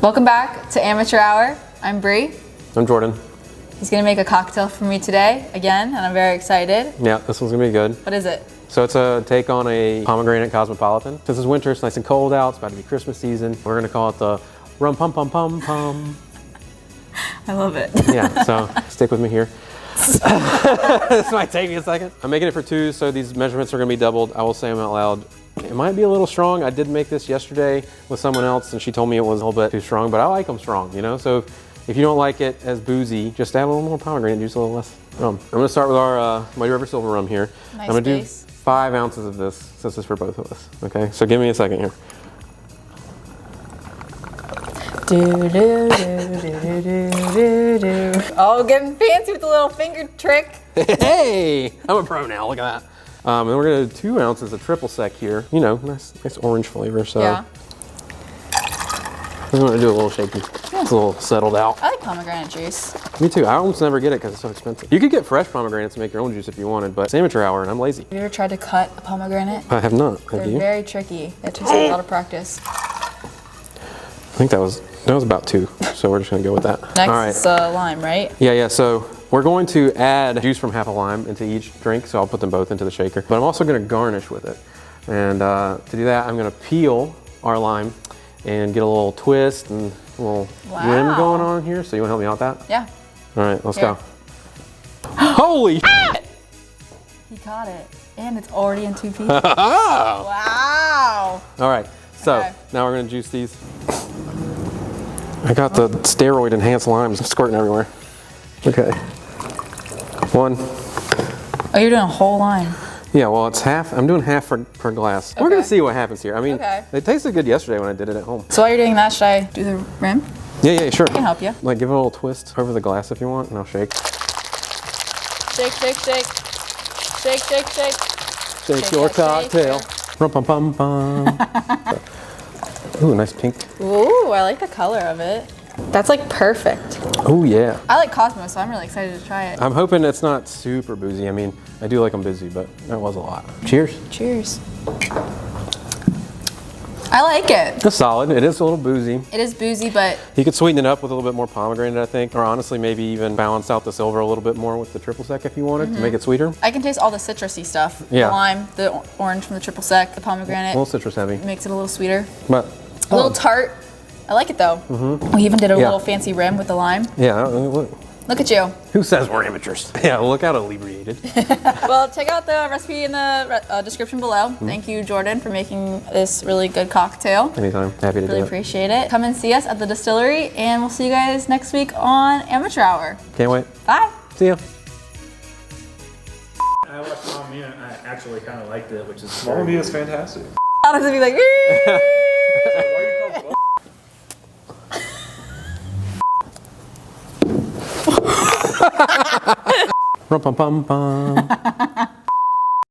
Welcome back to Amateur Hour. I'm Bree. I'm Jordan. He's gonna make a cocktail for me today, again, and I'm very excited. Yeah, this one's gonna be good. What is it? So it's a take on a pomegranate cosmopolitan. Since it's winter, it's nice and cold out, it's about to be Christmas season. We're gonna call it the Rum Pom Pom Pom Pom. I love it. Yeah, so stick with me here. This might take me a second. I'm making it for two, so these measurements are gonna be doubled. I will say them out loud. It might be a little strong. I did make this yesterday with someone else and she told me it was a little bit too strong, but I like them strong, you know? So if you don't like it as boozy, just add a little more pomegranate juice, a little less rum. I'm gonna start with our my River Silver Rum here. Nice. I'm gonna do base. 5 ounces of this, since it's for both of us, okay? So give me a second here. Oh, getting fancy with the little finger trick. Hey, I'm a pro now, look at that. And then we're gonna do 2 ounces of triple sec here. You know, nice orange flavor, so. Yeah. I'm gonna do a little shaky. Yeah. It's a little settled out. I like pomegranate juice. Me too, I almost never get it because it's so expensive. You could get fresh pomegranates and make your own juice if you wanted, but it's amateur hour and I'm lazy. Have you ever tried to cut a pomegranate? I have not, have They're you? very tricky. It takes a lot of practice. I think that was about 2, so we're just gonna go with that. Next All right. is lime, right? Yeah, so we're going to add juice from half a lime into each drink, so I'll put them both into the shaker. But I'm also gonna garnish with it. And to do that, I'm gonna peel our lime and get a little twist and a little rim going on here. So you wanna help me out with that? Yeah. All right, let's go. Holy shit! He caught it. And it's already in 2 pieces. Wow! Wow. All right, so Okay. now we're gonna juice these. I got the steroid enhanced limes squirting everywhere. Okay. 1. Oh, you're doing a whole lime. Yeah, well, it's half. I'm doing half per glass. We're gonna see what happens here. I mean, it tasted good yesterday when I did it at home. So while you're doing that, should I do the rim? Yeah, sure. I can help you. Like, give it a little twist over the glass if you want, and I'll shake. Shake, shake, shake. Shake, shake, shake. Shake your cocktail. Rum pum pum pum. Ooh, nice pink. Ooh, I like the color of it. That's like perfect. Oh yeah. I like Cosmo, so I'm really excited to try it. I'm hoping it's not super boozy. I mean, I do like them busy, but that was a lot. Cheers. Cheers. I like it. It's solid. It is a little boozy. It is boozy, but You could sweeten it up with a little bit more pomegranate, I think, or honestly, maybe even balance out the silver a little bit more with the triple sec if you wanted to make it sweeter. I can taste all the citrusy stuff. Yeah. The lime, the orange from the triple sec, the pomegranate. A little citrus heavy, Makes it a little sweeter. but A little tart. I like it though. We even did a Yeah. little fancy rim with the lime. yeah. Look. Look at you. Who says we're amateurs? Yeah, look out inebriated. Well, check out the recipe in the description below. Thank you, Jordan, for making this really good cocktail. Anytime, happy to Really do it. appreciate it. Come and see us at the distillery, and we'll see you guys next week on Amateur Hour. Can't wait. Bye. See ya. I watched Mamma Mia and I actually kind of liked it, which is Mamma Mia is fantastic. I'll have to be like, Why are you called Rum pum pum pum.